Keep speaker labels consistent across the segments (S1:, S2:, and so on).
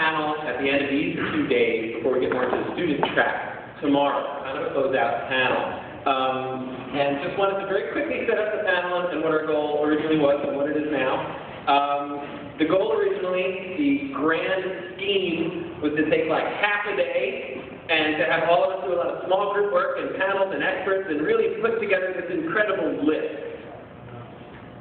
S1: panel at the end of these 2 days before we get more into the student track tomorrow, kind of a closeout panel. And just wanted to very quickly set up the panel and what our goal originally was and what it is now. The goal originally, the grand scheme, was to take like half a day and to have all of us do a lot of small group work and panels and experts and really put together this incredible list.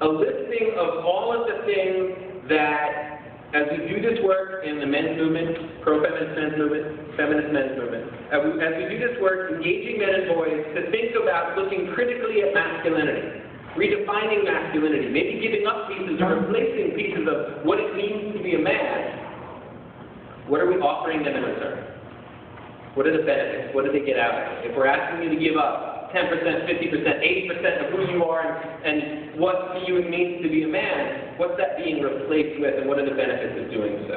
S1: A listing of all of the things that, as we do this work in the men's movement, pro-feminist men's movement, feminist men's movement, as we do this work engaging men and boys to think about looking critically at masculinity, redefining masculinity, maybe giving up pieces or replacing pieces of what it means to be a man, what are we offering them in return? What are the benefits? What do they get out of it? If we're asking you to give up 10%, 50%, 80% of who you are and what to you it means to be a man, what's that being replaced with and what are the benefits of doing so?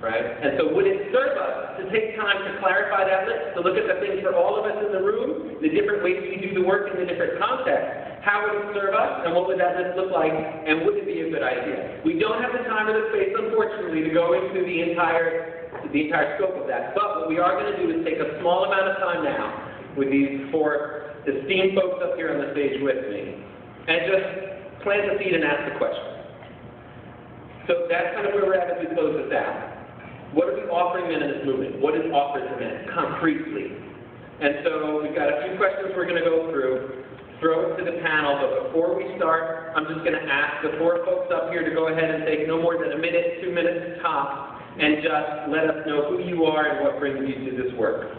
S1: Right? And so would it serve us to take time to clarify that list, to look at the things for all of us in the room, the different ways we do the work in the different contexts? How would it serve us, and what would that list look like, and would it be a good idea? We don't have the time or the space, unfortunately, to go into the entire scope of that. But what we are going to do is take a small amount of time now with these 4 esteemed folks up here on the stage with me, and just plant the seed and ask the question. So that's kind of where we're at as we close this out. What are we offering men in this movement? What is offered to men, concretely? And so we've got a few questions we're going to go through, throw it to the panel, but before we start, I'm just going to ask the 4 folks up here to go ahead and take no more than a minute, 2 minutes tops, and just let us know who you are and what brings you to this work.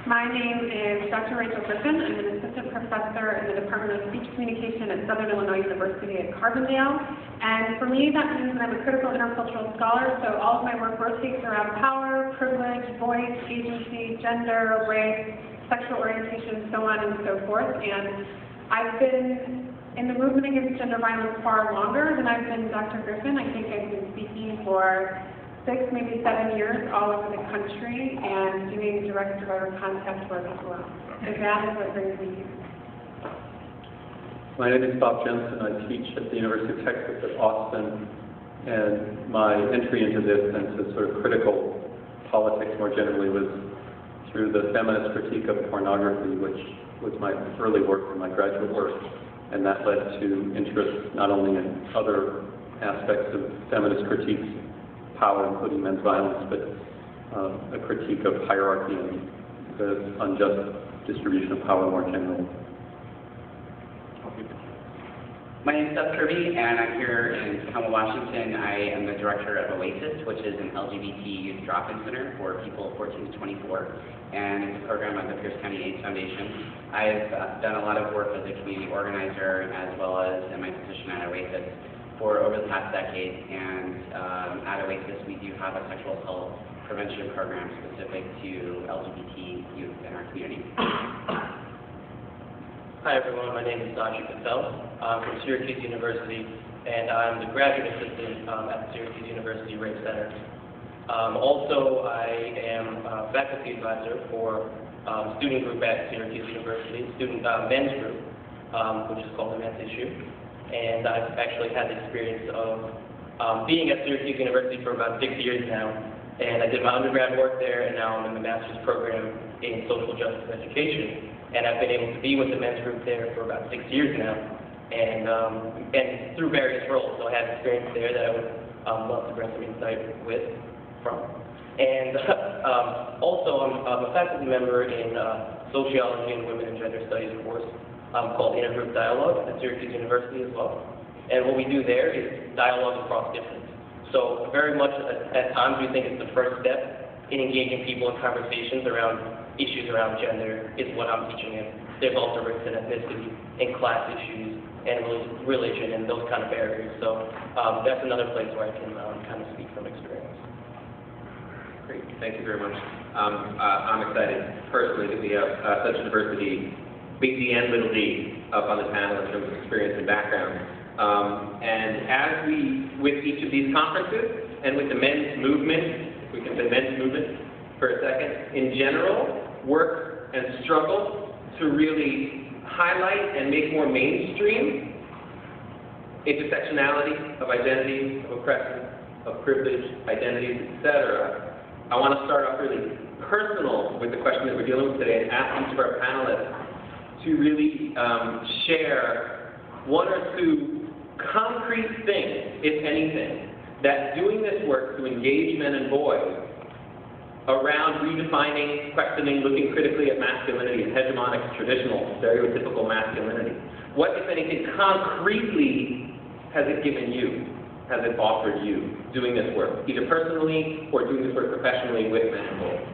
S2: My name is Dr. Rachel Griffin. I'm an assistant professor in the Department of Speech Communication at Southern Illinois University at Carbondale. And for me, that means that I'm a critical intercultural scholar, so all of my work rotates around power, privilege, voice, agency, gender, race, sexual orientation, so on and so forth. And I've been in the movement against gender violence far longer than I've been Dr. Griffin. I think I've been speaking for 6, maybe 7 years all over the country and doing direct-to-driver contact work as well. So that is what brings me here.
S3: My name is Bob Jensen. I teach at the University of Texas at Austin, and my entry into this and to sort of critical politics more generally was through the feminist critique of pornography, which was my early work and my graduate work, and that led to interest not only in other aspects of feminist critiques, power, including men's violence, but a critique of hierarchy and the unjust distribution of power more generally.
S4: My name is Seth Kirby, and I'm here in Tacoma, Washington. I am the director of OASIS, which is an LGBT youth drop-in center for people 14 to 24, and it's a program of the Pierce County AIDS Foundation. I've done a lot of work as a community organizer as well as in my position at OASIS for over the past decade, and at OASIS we do have a sexual assault prevention program specific to LGBT youth in our community.
S5: Hi everyone, my name is Sanjay Patel. I'm from Syracuse University, and I'm the graduate assistant at the Syracuse University Rape Center. Also, I am a faculty advisor for student group at Syracuse University, student men's group, which is called the Men's Issue. And I've actually had the experience of being at Syracuse University for about 6 years now. And I did my undergrad work there, and now I'm in the master's program in social justice education. And I've been able to be with the men's group there for about 6 years now, and through various roles. So I have experience there that I would love to bring some insight from. And also, I'm a faculty member in sociology and women and gender studies course called Intergroup Dialogue at Syracuse University as well. And what we do there is dialogue across difference. So very much at times we think it's the first step in engaging people in conversations around issues around gender is what I'm teaching in. There's also race and ethnicity and class issues and religion and those kind of areas. So that's another place where I can kind of speak from experience.
S1: Great, thank you very much. I'm excited personally that we have such a diversity, big D and little d, up on the panel in terms of experience and background. And as we, with each of these conferences and with the men's movement, we can say men's movement for a second, in general, work and struggle to really highlight and make more mainstream intersectionality of identity, of oppression, of privilege, identities, etc., I want to start off really personal with the question that we're dealing with today and ask each of our panelists to really share one or two concrete things, if anything, that doing this work to engage men and boys around redefining, questioning, looking critically at masculinity and hegemonic, traditional, stereotypical masculinity. What, if anything, concretely has it given you, has it offered you, doing this work, either personally or doing this work professionally with men and boys?